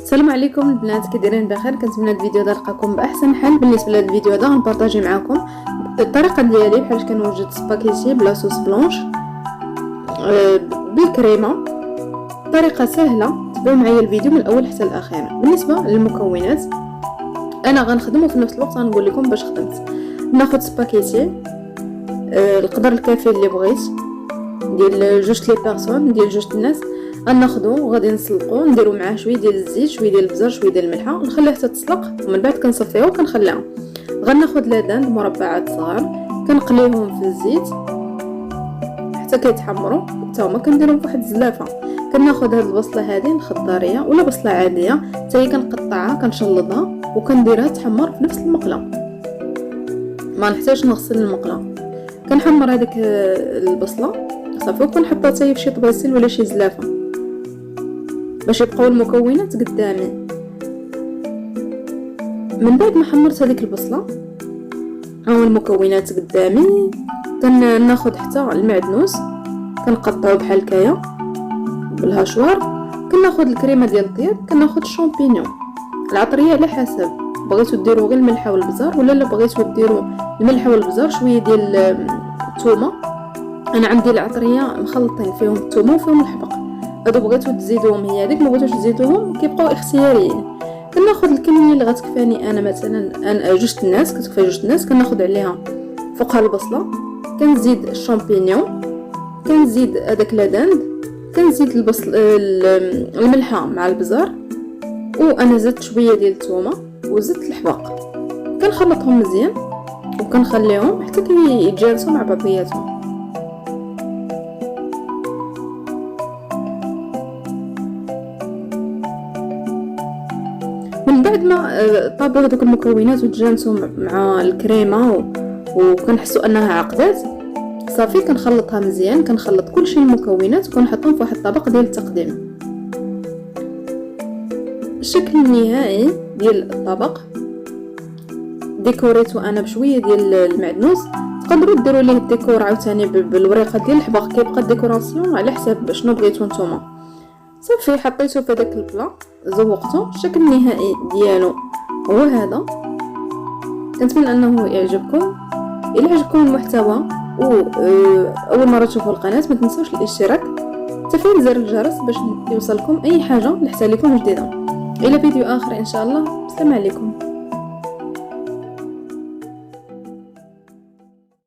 السلام عليكم البنات، كي دايرين بخير؟ كنتمنى الفيديو ده لقاكم باحسن حال. بالنسبه لهذا الفيديو ده غنبارطاجي معكم الطريقه ديالي بحال كنوجد سباكيتي بلا صوص بلونش بالكريمه. طريقه سهله، تبعوا معايا الفيديو من الاول حتى الاخير. بالنسبه للمكونات انا غنخدم وفي نفس الوقت غنقول لكم باش خدمت. ناخذ سباكيتي القدر الكافي اللي بغيت، ديال جوج لي بيرسون، ديال جوج الناس. غناخدو وغادي نسلقو، نديرو معاه شويه ديال الزيت، شويه ديال البزر، شويه ديال الملحه، نخليها حتى تسلق ومن بعد كنصفيها وكنخليها. غناخد لادان مربعات صغار كنقليهم في الزيت حتى كيتحمروا، حتى هما كنديرهم فواحد الزلافه. كناخد هاد البصله هذه الخضاريه ولا بصله عاديه حتى هي كنقطعها كنشلضها وكنديرها تحمر في نفس المقله، ما نحتاجش نغسل المقله. كنحمر هذيك البصله صافي وكنحطها حتى هي في شي طباسيل ولا شي زلافه باش يبقاو المكونات قدامي. من بعد ما حمرت هذيك البصله هاو المكونات قدامي، كناخذ حتى المعدنوس كنقطعو بحال هكايا بالهاشوار. كناخذ الكريمه ديال الطياب، كناخذ الشامبينيون العطريه على حسب، بغيتو ديروا غير الملحه والبزار ولا بغيتو ديروا الملحه والبزار شويه ديال الثومه. انا عندي العطريه مخلطين فيهم الثومه وفيهم الحبق، هادو بغيتو تزيدوهم هي هذيك، ما بغيتوش تزيدوهم كيبقاو اختياريين. كناخذ الكميه اللي غتكفاني انا، مثلا انا جوج الناس كتكفى جوج الناس، كناخذ عليها فوقها البصله، كنزيد الشامبينيون، كنزيد هذاك لاداند، كنزيد البصل الملحه مع البزار، وانا زدت شويه ديال الثومه وزدت الحبق. كنخلطهم مزيان وكنخليهم حتى كيتجانسوا مع بعضياتهم. من بعد ما طابوا هذوك المكونات وتجانسوا مع الكريمه وكنحسوا انها عقدات صافي، كنخلطها مزيان، كنخلط كل شيء المكونات وكنحطهم في واحد الطبق ديال التقديم. الشكل النهائي ديال الطبق ديكوريتو انا بشويه ديال المعدنوس. تقدروا ديروا ليه الديكور عاوتاني بالوريقه ديال الحبق، كيبقى الديكوراسيون على حساب شنو بغيتو نتوما. صافي حطيته في هذاك البلا، زوقته. الشكل النهائي ديالو هو هذا. كنتمنى انه يعجبكم. الى عجبكم المحتوى اول مره تشوفوا القناه ما تنسوش الاشتراك، تفعيل زر الجرس باش يوصلكم اي حاجه نحتاج لكم جديده. الى فيديو اخر ان شاء الله. السلام عليكم.